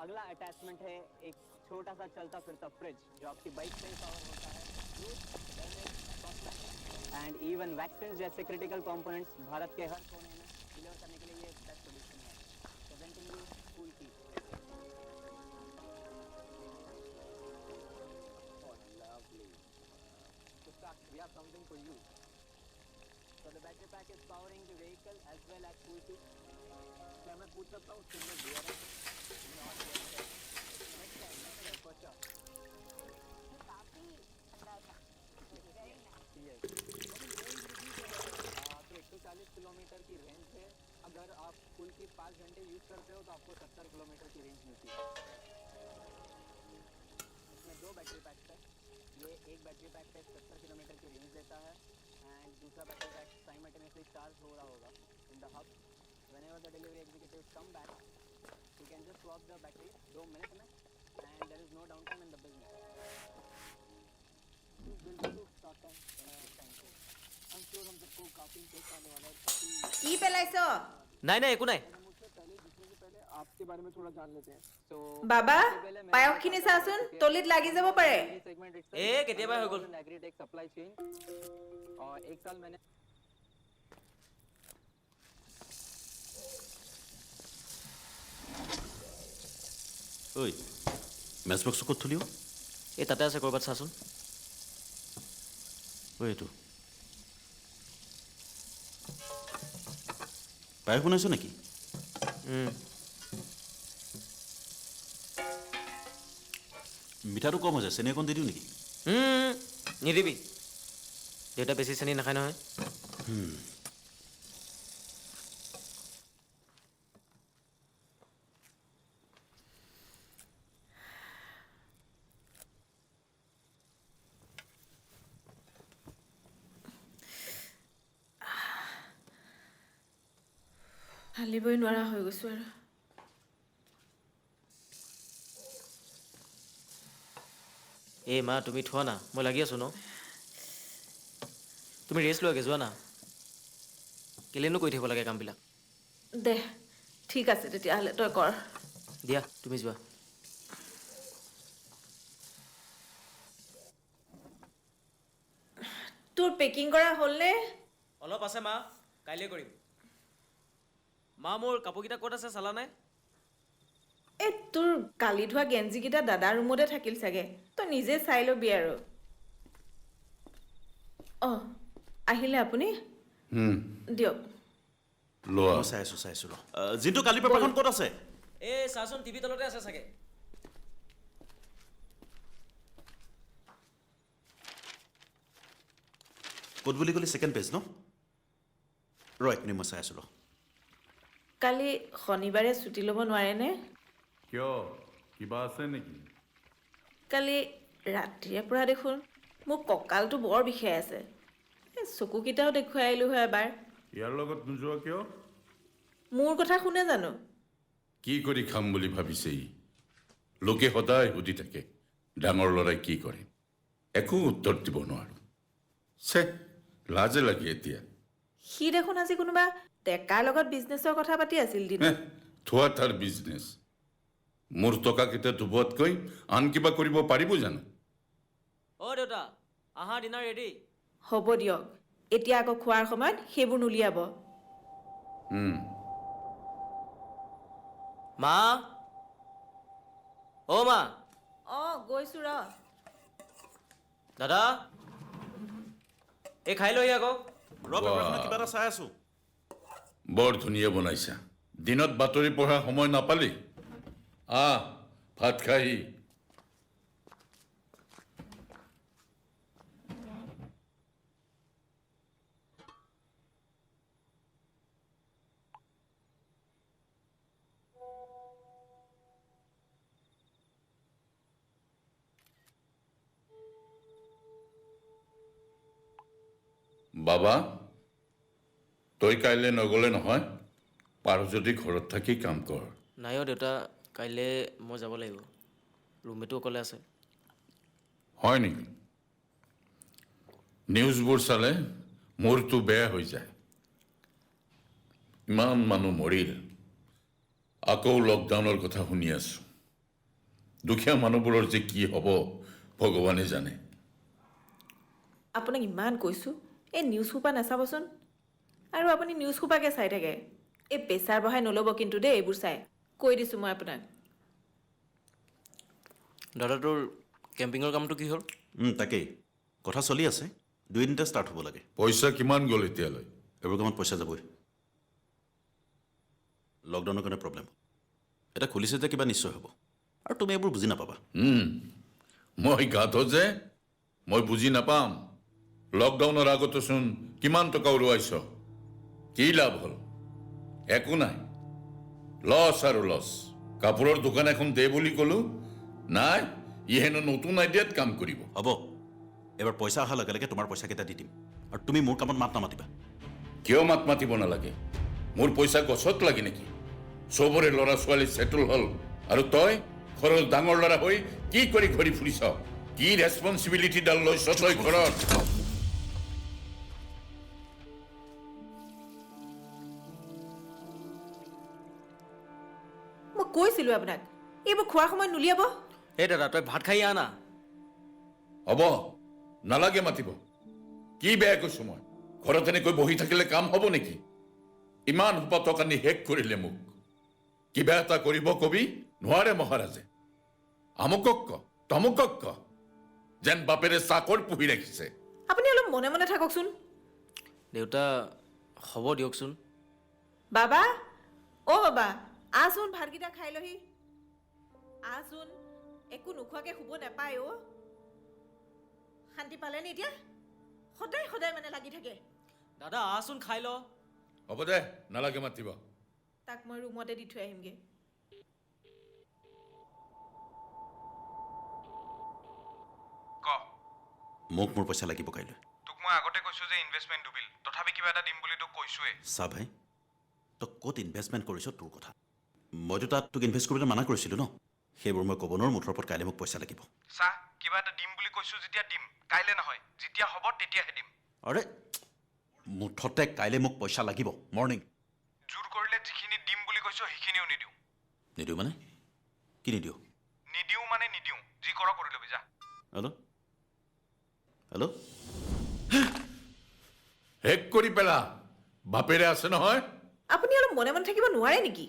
अगला अटैचमेंट है एक छोटा सा चलता फिरता फ्रिज जो आपकी बाइक से पावर होता है एंड इवन वैक्सीन जैसे क्रिटिकल कंपोनेंट्स भारत के हर कोने में डिलीवर करने के लिए ये बेस्ट सोल्यूशन है प्रेजेंटिंग यू कूल की lovely so we have something for you so the battery pack is powering the vehicle as well as cool की क्या मैं पूछ सकता हूँ कितने बियर है काफी ठंडा था वेरी नाइस तो 140 किलोमीटर की रेंज है अगर आप फुल की 5 घंटे यूज करते हो तो आपको 70 किलोमीटर की रेंज मिलती है इसमें 2 बैटरी पैक्स है ये एक बैटरी पैक पे 70 किलोमीटर की रेंज देता है एंड दूसरा बैटरी पैक साइमल्टेनियसली चार्ज हो रहा होगा in the hub whenever the delivery executives come back you can just swap the battery 2 minutes में and there is no downtime in the business I'm sure हम सबको काफी interest आने वाला है কি পেলাইছো নাই নাই একো নাই मुझसे पहले जिसमें से पहले आपके बारे में थोड़ा जान लेते हैं तो বাবা পায়সখিনি চাচোন তলিত লাগি যাব পাৰে सेगमेंट এ কেতিয়াবা হৈ গ'ল एग्रीटेक सप्लाई चेन और 1 साल मैंने ঐ মেচ বক্স ক'ত থলিও এই তাতে আছে ক'ৰবাত চাচোন ঐ এইটো পায়স বনাইছ নেকি মিঠাটো কম হৈছে চেনি অকণ দি দিওঁ নেকি নিদিবি দেউতা বেছি চেনি নাখায় নহয় হালিবই নোৱাৰা হৈ গৈছো আৰু এই মা তুমি থোৱা না মই লাগি আছো ন তুমি ৰেষ্ট লোৱাগে যোৱা না কেলেনো কৰি থাকিব লাগে কামবিলাক দে ঠিক আছে তেতিয়াহ'লে তই কৰ দিয়া তুমি যোৱা তোৰ পেকিং কৰা হ'লনে অলপ আছে মা কাইলৈ কৰিম মা মোৰ কাপোৰকেইটা ক'ত আছে চালা নাই এই তোৰ কালি ধোৱা গেঞ্জিকেইটা দাদাৰ ৰুমতে থাকিল চাগে তই নিজে চাই ল'বি আৰু অঁ আহিলে আপুনি দিয়ক লোৱা চাই আছোঁ ৰ জিন্তু কালি পেপাৰখন ক'ত আছে এই চাচোন টিভি তলতে আছে চাগে ক'ত বুলি ক'লি ছেকেণ্ড পেজ ন ৰ একমিনিট মই চাই আছোঁ ৰ কালি শনিবাৰে ছুটি ল'ব নোৱাৰেনে কিয় কিবা আছে নেকি কালি ৰাতিৰে পৰা দেখোন মোৰ কঁকালটো বৰ বিষাই আছে চকুকেইটাও দেখুৱাই আহিলোঁ হয় এবাৰ ইয়াৰ লগত নোযোৱা কিয় মোৰ কথা শুনে জানো কি কৰি খাম বুলি ভাবিছে ই লোকে সদায় সুধি থাকে ডাঙৰ ল'ৰাই কি কৰে একো উত্তৰ দিব নোৱাৰো ছে লাজে লাগে এতিয়া সি দেখোন আজি কোনোবা টেকাৰ লগত বিজনেছৰ কথা পাতি আছিল দিন থোৱা তাৰ বিজনেছ মোৰ টকাকেইটা ডুবোৱাতকৈ আন কিবা কৰিব পাৰিব জানো অ' দেউতা আহা ডিনাৰ ৰেডি হ'ব দিয়ক এতিয়া আকৌ খোৱাৰ সময়ত সেইবোৰ নুলিয়াব মা অ' মা অঁ গৈছোঁ ৰ দাদা এই খাই লৈ আকৌ ৰ পেপাৰখনত কিবা এটা চাই আছোঁ বৰ ধুনীয়া বনাইছা দিনত বাতৰি পঢ়া সময় নাপালি ভাত খাই বাবা তই কাইলৈ নগ'লে নহয় পাৰ যদি ঘৰত থাকি কাম কৰ নাই অ' দেউতা কাইলৈ মই যাব লাগিব ৰুমমেটো অকলে আছে হয় নেকি নিউজবোৰ চালে মোৰটো বেয়া হৈ যায় ইমান মানুহ মৰিল আকৌ লকডাউনৰ কথা শুনি আছোঁ দুখীয়া মানুহবোৰৰ যে কি হ'ব ভগৱানে জানে আপোনাক ইমান কৈছোঁ এই নিউজ সোপা নাচাবচোন আৰু আপুনি নিউজ সোপাকে চাই থাকে এই প্ৰেছাৰ বঢ়াই নল'ব কিন্তু দেই এইবোৰ চাই কৈ দিছোঁ মই আপোনাক দাদা তোৰ কেম্পিঙৰ কামটো কি হ'ল তাকেই কথা চলি আছে 2 দিনতে ষ্টাৰ্ট হ'ব লাগে পইচা কিমান গ'ল এতিয়ালৈ এইবোৰ কামত পইচা যাবই লকডাউনৰ কাৰণে প্ৰব্লেম এটা খুলিছে যে কিবা নিশ্চয় হ'ব আৰু তুমি এইবোৰ বুজি নাপাবা মই গাধ যে মই বুজি নাপাম লকডাউনৰ আগতচোন কিমান টকা উৰুৱাইছ কি লাভ হ'ল একো নাই লছ আৰু লছ কাপোৰৰ দোকান এখন দে বুলি ক'লো নাই ই হেনো নতুন আইডিয়াত কাম কৰিব হ'ব এবাৰ পইচা অহাৰ লগে লগে তোমাৰ পইচাকেইটা দি দিম আৰু তুমি মোৰ কামত মাত নামাতিবা কিয় মাত মাতিব নালাগে মোৰ পইচা গছত লাগি নেকি চবৰে ল'ৰা ছোৱালী ছেটল হ'ল আৰু তই ঘৰৰ ডাঙৰ ল'ৰা হৈ কি কৰি ঘূৰি ফুৰিছ কি ৰেছপনচিবিলিটিডাল লৈছ তই ঘৰত মই কৈছিলোঁ আপোনাক এইবোৰ খোৱাৰ সময়ত নুলিয়াব এই দাদা তই ভাত খাই আনা হ'ব নালাগে মাতিব কি বেয়া কৈছো মই ঘৰত এনেকৈ বহি থাকিলে কাম হ'ব নেকি ইমান সোপা টকা নি শেষ কৰিলে মোক কিবা এটা কৰিব কবি নোৱাৰে মহাৰাজে আমুকক ক তমুকক ক যেন বাপেৰে চাকৰ পুহি ৰাখিছে আপুনি অলপ মনে মনে থাককচোন দেউতা হ'ব দিয়কচোন বাবা অ' বাবা আহচোন ভাতকেইটা খাই লহি আহচোন একো নোখোৱাকৈ শুব নাপায় অ' শান্তি পালেনে এতিয়া সদায় সদায় মানে লাগি থাকে দাদা আহচোন খাই ল হ'ব দে নালাগে মাতিব তাক মই ৰুমতে দি থৈ আহিমগৈ মোক মোৰ পইচা লাগিব কাইলৈ তোক মই আগতে কৈছো যে ইনভেষ্টমেণ্ট ডুবিল তথাপি কিবা এটা দিম বুলি তোক কৈছোৱে চা ভাই তই ক'ত ইনভেষ্টমেণ্ট কৰিছ তোৰ কথা মইতো তাত তোক ইনভেষ্ট কৰিবলৈ মানা কৰিছিলোঁ ন সেইবোৰ মই ক'ব নোৱাৰোঁ মুঠৰ ওপৰত কাইলৈ মোক পইচা লাগিব চা কিবা এটা দিম বুলি কৈছো যেতিয়া দিম কাইলৈ নহয় যেতিয়া হ'ব তেতিয়াহে দিম আৰে মুঠতে কাইলৈ মোক পইচা লাগিব মৰ্ণিং জোৰ কৰিলে যিখিনি দিম বুলি কৈছো সেইখিনিও নিদিওঁ নিদিওঁ মানে কি নিদিওঁ নিদিওঁ মানে নিদিওঁ যি কৰ কৰি ল'বি যা হেল্ল' হেল্ল' শেষ কৰি পেলা বাপেৰে আছে নহয় আপুনি অলপ মনে মনে থাকিব নোৱাৰে নেকি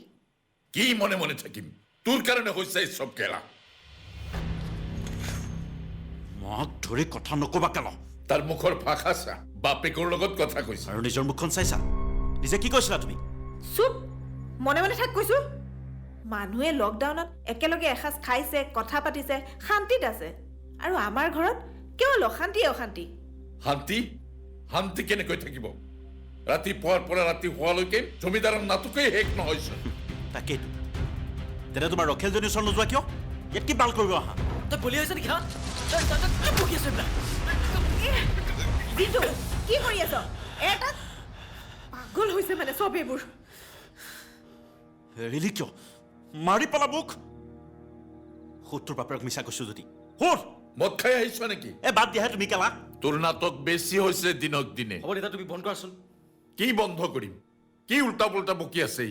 কি মনে মনে থাকিম তোৰ কাৰণে হৈছে এই চব কেলা মোক ধৰি কথা নকবা কেল তাৰ মুখৰ ভাষা চা বাপেকৰ লগত কথা কৈছে আৰু নিজৰ মুখখন চাইছা নিজে কি কৈছিলা তুমি চুপ মনে মনে থাক কৈছোঁ মানুহে লকডাউনত একেলগে এসাঁজ খাইছে কথা পাতিছে শান্তিত আছে আৰু আমাৰ ঘৰত কেৱল অশান্তিয়ে অশান্তি শান্তি শান্তি কেনেকৈ থাকিব ৰাতিপুৱাৰ পৰা ৰাতি হোৱালৈকে জমিদাৰৰ নাটকেই শেষ নহয়চোন তাকেইতো তেনে তোমাৰ ৰখেলজনীৰ ওচৰত নোযোৱা কিয় ইয়াত কি বাল কৰিব আহা তই বলি হৈছে নেকি হা কি বকি আছ এইবিলাক জিন্তু কি কৰি আছ এটা পাগল হৈছে মানে চব এইবোৰ এৰিলি কিয় মাৰি পেলা মোক তোৰ বাপেৰক মিছা কৈছো যদি শুন মদ খাই আহিছ নেকি বাদ দিয়াহে তুমি কেলা তোৰ নাটক বেছি হৈছে দিনক দিনে হ'ব দেউতা তুমি বন্ধ কৰাচোন কি বন্ধ কৰিম কি উল্টা পুল্টা বকি আছে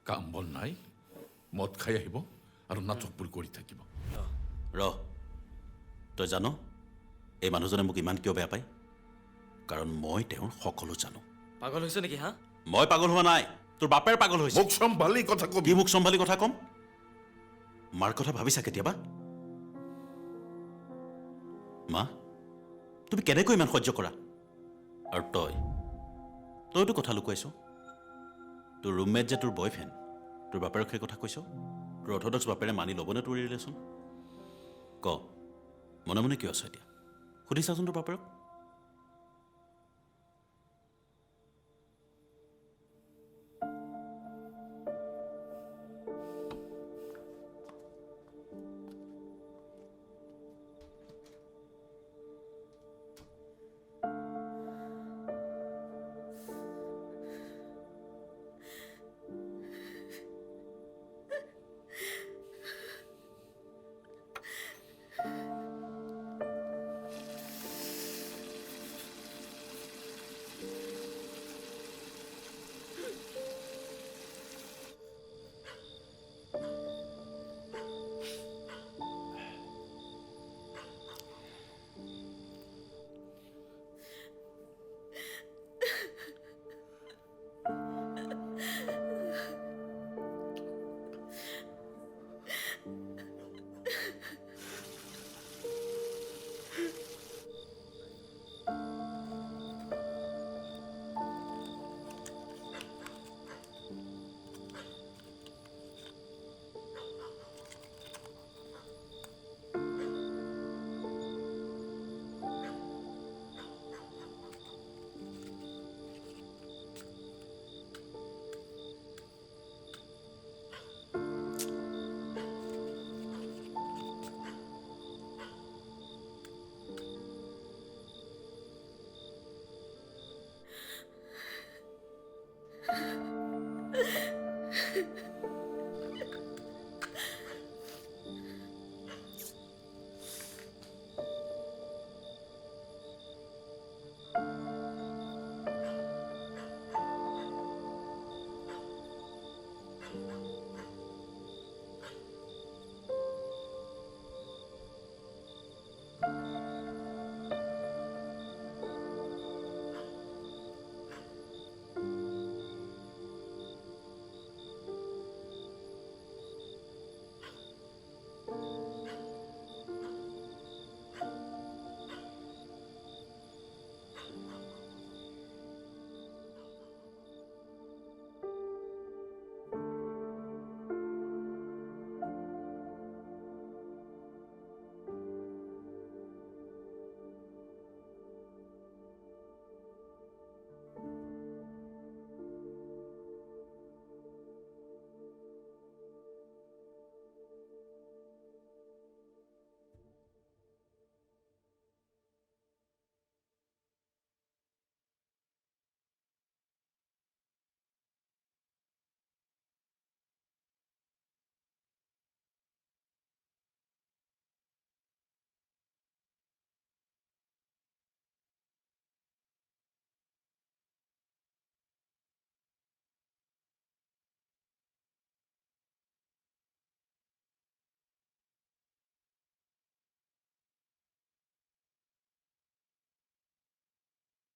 কাম বন নাই মদ খাই আহিব আৰু নাটকবোৰ কৰি থাকিব তই জানো এই মানুহজনে মোক ইমান কিয় বেয়া পায় কাৰণ মই তেওঁৰ সকলো জানো পাগল হৈছে নেকি হা মই পাগল হোৱা নাই তোৰ বাপেৰ পাগল হৈছে মোক চম্ভালি কথা কবি কি মোক চম্ভালি কথা কম মাৰ কথা ভাবিছা কেতিয়াবা মা তুমি কেনেকৈ ইমান সহ্য কৰা আৰু তইতো কথা লুকুৱাইছ তোৰ ৰুমমেট যে তোৰ বয়ফ্ৰেণ্ড তোৰ বাপেৰক সেই কথা কৈছ তোৰ অৰ্থডক্স বাপেৰে মানি ল'বনে তোৰ ৰিলেশ্যন ক মনে মনে কিয় আছ এতিয়া সুধিছাচোন তোৰ বাপেৰক Bye.